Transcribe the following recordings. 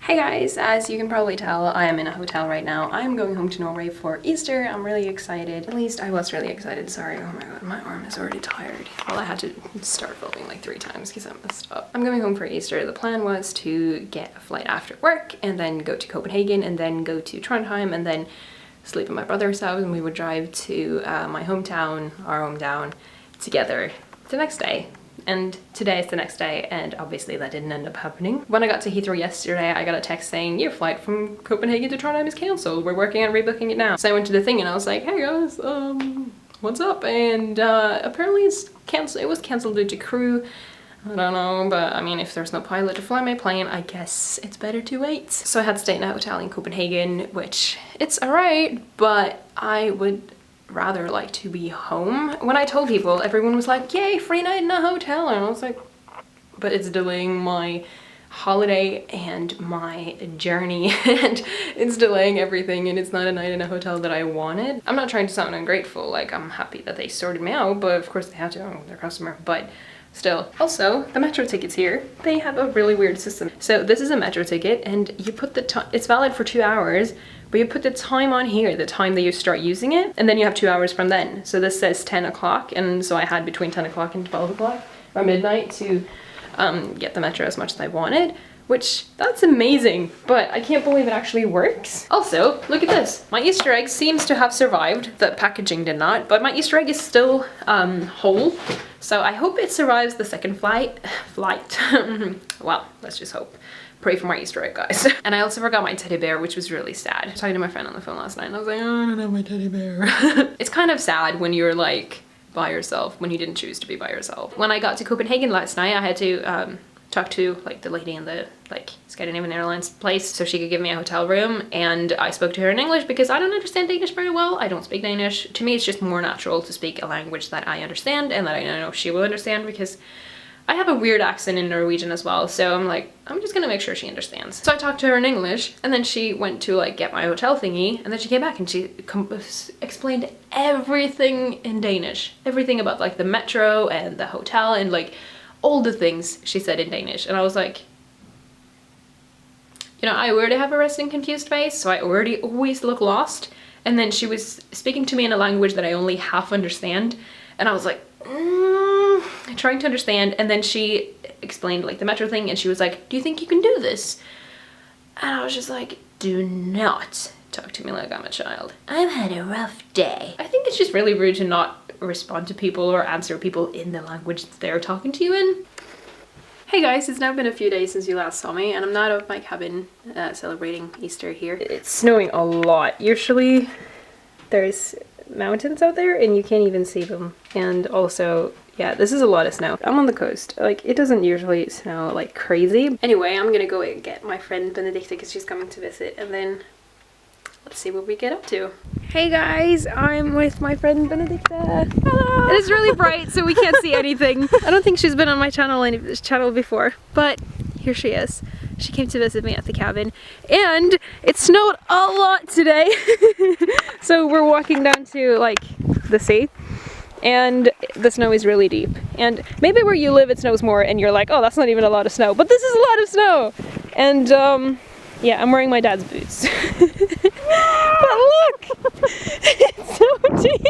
Hey guys, as you can probably tell, I am in a hotel right now. I'm going home to Norway for Easter. I'm really excited. At least I was really excited. Sorry, oh my god, my arm is already tired. Well, I had to start filming like 3 times because I messed up. I'm going home for Easter. The plan was to get a flight after work and then go to Copenhagen and then go to Trondheim and then sleep at my brother's house, and we would drive to my hometown, our hometown, together the next day. And today is the next day, and obviously that didn't end up happening. When I got to Heathrow yesterday, I got a text saying, your flight from Copenhagen to Trondheim is cancelled. We're working on rebooking it now. So I went to the thing and I was like, hey guys, what's up? And apparently it was cancelled due to crew. I don't know, but I mean, if there's no pilot to fly my plane, I guess it's better to wait. So I had to stay in a hotel in Copenhagen, which it's alright, but I would rather like to be home. When I told people, everyone was like, yay, free night in a hotel, and I was like, but it's delaying my holiday and my journey and it's delaying everything, and it's not a night in a hotel that I wanted. I'm not trying to sound ungrateful, like I'm happy that they sorted me out, but of course they have to, I'm their customer, but still. Also, the metro tickets here, they have a really weird system. So this is a metro ticket and you put the time, it's valid for 2 hours, but you put the time on here, the time that you start using it, and then you have 2 hours from then. So this says 10 o'clock, and so I had between 10 o'clock and 12 o'clock or midnight to get the metro as much as I wanted, which that's amazing, but I can't believe it actually works. Also, look at this. My Easter egg seems to have survived. The packaging did not, but my Easter egg is still whole. So I hope it survives the second flight. Well, let's just hope. Pray for my Easter egg, guys. And I also forgot my teddy bear, which was really sad. I was talking to my friend on the phone last night and I was like, oh, I don't have my teddy bear. It's kind of sad when you're like by yourself, when you didn't choose to be by yourself. When I got to Copenhagen last night, I had to talk to like the lady in the like Scandinavian Airlines place so she could give me a hotel room, and I spoke to her in English because I don't understand Danish very well. I don't speak Danish. To me, it's just more natural to speak a language that I understand and that I know she will understand, because I have a weird accent in Norwegian as well, so I'm like, I'm just gonna make sure she understands. So I talked to her in English, and then she went to like get my hotel thingy, and then she came back and she explained everything in Danish. Everything about like the metro and the hotel and like all the things she said in Danish. And I was like, you know, I already have a resting confused face, so I already always look lost. And then she was speaking to me in a language that I only half understand, and I was like, trying to understand. And then she explained like the metro thing, and she was like, do you think you can do this? And I was just like, do not talk to me like I'm a child. I've had a rough day. I think it's just really rude to not respond to people or answer people in the language they're talking to you in. Hey guys, it's now been a few days since you last saw me, and I'm not at my cabin celebrating Easter here. It's snowing a lot. Usually there's mountains out there and you can't even see them. And also, yeah, this is a lot of snow. I'm on the coast. Like, it doesn't usually snow like crazy. Anyway, I'm gonna go and get my friend Benedicta because she's coming to visit, and then let's see what we get up to. Hey guys, I'm with my friend Benedicta. Hello! It is really bright, so we can't see anything. I don't think she's been on my channel before, but here she is. She came to visit me at the cabin, and it snowed a lot today. So we're walking down to like the sea, and the snow is really deep. And maybe where you live it snows more and you're like, oh, that's not even a lot of snow, but this is a lot of snow. And yeah, I'm wearing my dad's boots. But look! It's so deep!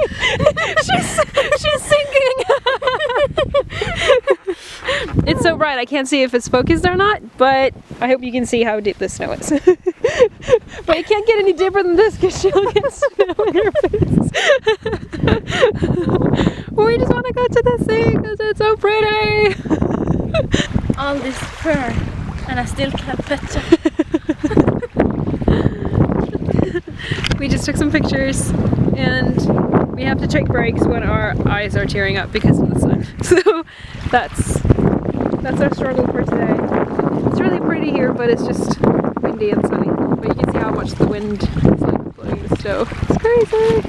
She's sinking! It's so bright, I can't see if it's focused or not, but I hope you can see how deep this snow is. But it can't get any deeper than this because she'll get snow in her boots. We just want to go to the sea because it's so pretty! All this fur, and I still can't pet you. We just took some pictures, and we have to take breaks when our eyes are tearing up because of the sun. So that's our struggle for today. It's really pretty here, but it's just windy and sunny. But you can see how much the wind is like blowing the snow. It's crazy.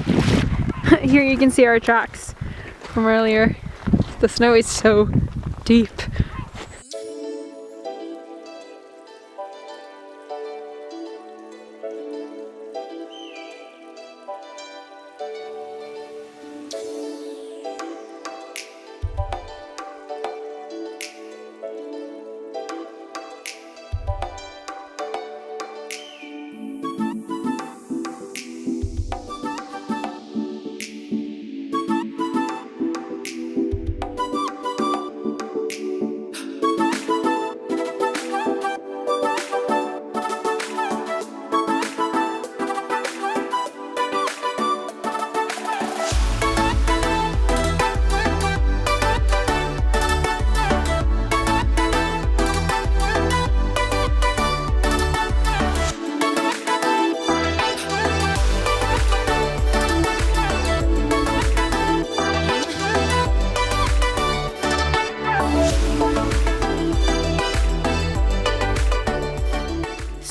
Here you can see our tracks from earlier. The snow is so deep.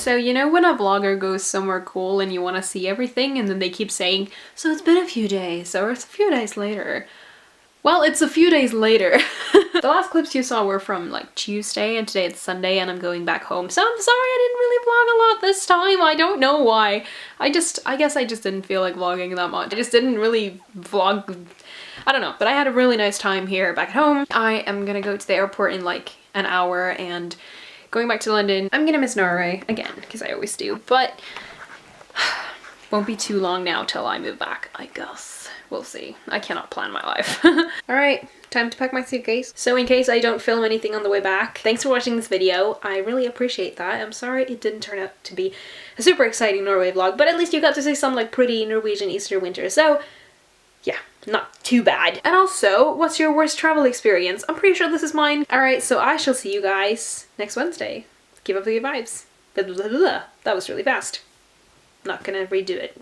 So you know when a vlogger goes somewhere cool and you want to see everything and then they keep saying, so it's been a few days or it's a few days later. Well, it's a few days later. The last clips you saw were from like Tuesday and today it's Sunday and I'm going back home. So I'm sorry I didn't really vlog a lot this time. I don't know why. I guess I just didn't feel like vlogging that much. I just didn't really vlog. I don't know, but I had a really nice time here back at home. I am gonna go to the airport in like an hour and going back to London. I'm gonna miss Norway again, because I always do, but won't be too long now till I move back, I guess. We'll see. I cannot plan my life. Alright, time to pack my suitcase. So in case I don't film anything on the way back, thanks for watching this video. I really appreciate that. I'm sorry it didn't turn out to be a super exciting Norway vlog, but at least you got to see some like pretty Norwegian Easter winter, so yeah, not too bad. And also, what's your worst travel experience? I'm pretty sure this is mine. Alright, so I shall see you guys next Wednesday. Keep up the good vibes. Blah, blah, blah, blah. That was really fast. Not gonna redo it.